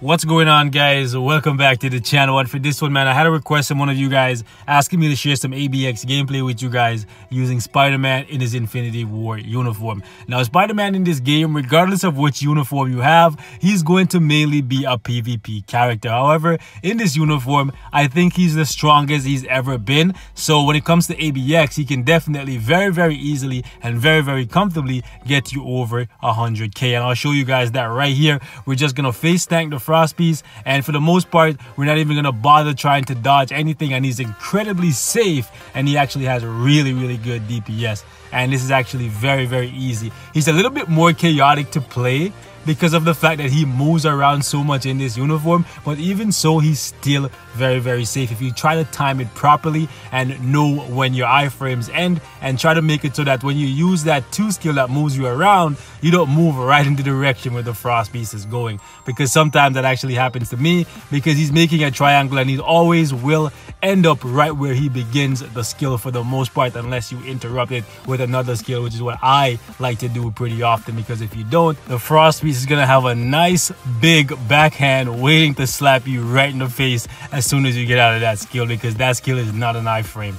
What's going on, guys? Welcome back to the channel. And for this one, man, I had a request from one of you guys asking me to share some ABX gameplay with you guys using Spider-Man in his Infinity War uniform. Now, Spider-Man in this game, regardless of which uniform you have, he's going to mainly be a PvP character. However, in this uniform, I think he's the strongest he's ever been. So when it comes to ABX, he can definitely very easily and very comfortably get you over 100k. And I'll show you guys that right here. We're just gonna face tank the Frost piece, and for the most part we're not even gonna bother trying to dodge anything, and he's incredibly safe, and he actually has really good DPS, and this is actually very easy. He's a little bit more chaotic to play because of the fact that he moves around so much in this uniform, but even so he's still very safe if you try to time it properly and know when your iframes end, and try to make it so that when you use that 2 skill that moves you around, you don't move right in the direction where the Frost piece is going, because sometimes that actually happens to me, because he's making a triangle and he always will end up right where he begins the skill for the most part, unless you interrupt it with another skill, which is what I like to do pretty often, because if you don't, the Frost piece is gonna have a nice big backhand waiting to slap you right in the face as soon as you get out of that skill, because that skill is not an iframe.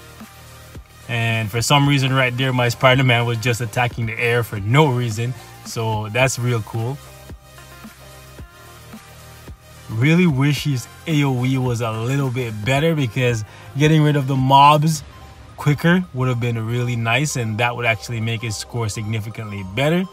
And for some reason right there, my Spider-Man was just attacking the air for no reason, so that's real cool. Really wish his AoE was a little bit better, because getting rid of the mobs quicker would have been really nice, and that would actually make his score significantly better.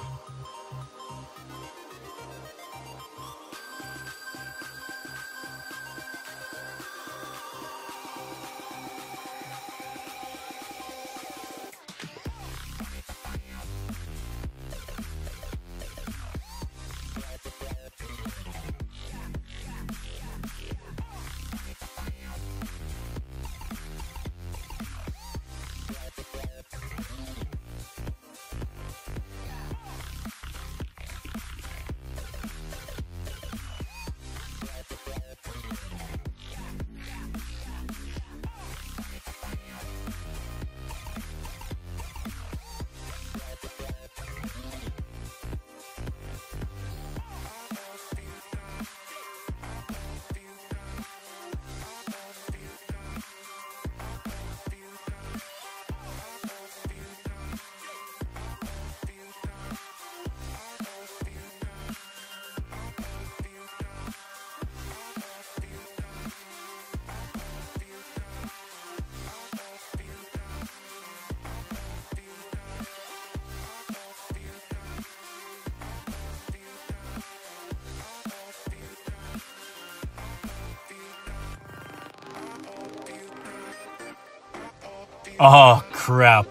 Oh crap.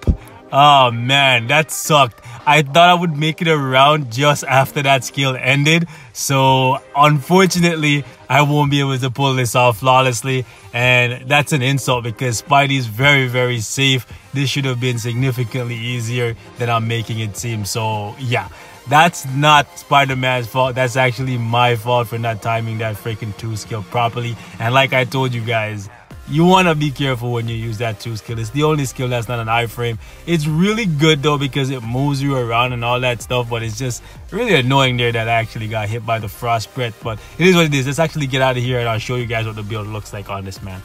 Oh man, that sucked. I thought I would make it around just after that skill ended, so unfortunately I won't be able to pull this off flawlessly, and that's an insult because Spidey's very safe. This should have been significantly easier than I'm making it seem. So yeah, that's not Spider-Man's fault. That's actually my fault for not timing that freaking 2 skill properly. And like I told you guys, you want to be careful when you use that 2 skill. It's the only skill that's not an iframe. It's really good though, because it moves you around and all that stuff, but it's just really annoying there that I actually got hit by the Frost breath. But it is what it is. Let's actually get out of here and I'll show you guys what the build looks like on this man.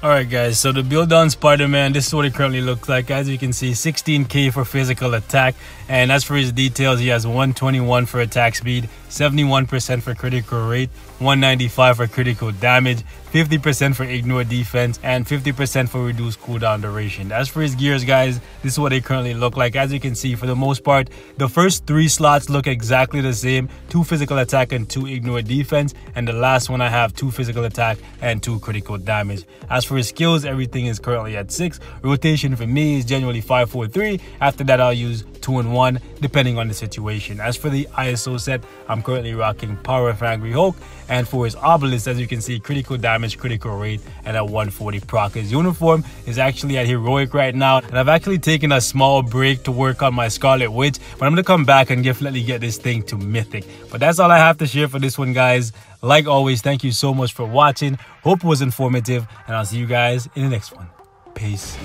Alright guys, so the build on Spider-Man, this is what it currently looks like. As you can see, 16k for physical attack, and as for his details, he has 121 for attack speed, 71% for critical rate, 195 for critical damage, 50% for ignore defense, and 50% for reduced cooldown duration. As for his gears, guys, this is what they currently look like. As you can see, for the most part, the first 3 slots look exactly the same: 2 physical attack and 2 ignore defense, and the last one I have 2 physical attack and 2 critical damage. As for his skills, everything is currently at 6. Rotation for me is generally 5-4-3. After that, I'll use 2 and 1 depending on the situation. As for the ISO set, I'm currently rocking Power of Angry Hulk, and for his obelisk, as you can see, critical damage, critical rate, and a 140 proc. His uniform is actually at heroic right now, and I've actually taken a small break to work on my Scarlet Witch, but I'm gonna come back and definitely get this thing to mythic. But that's all I have to share for this one, guys. Like always, thank you so much for watching. Hope it was informative, and I'll see you guys in the next one. Peace.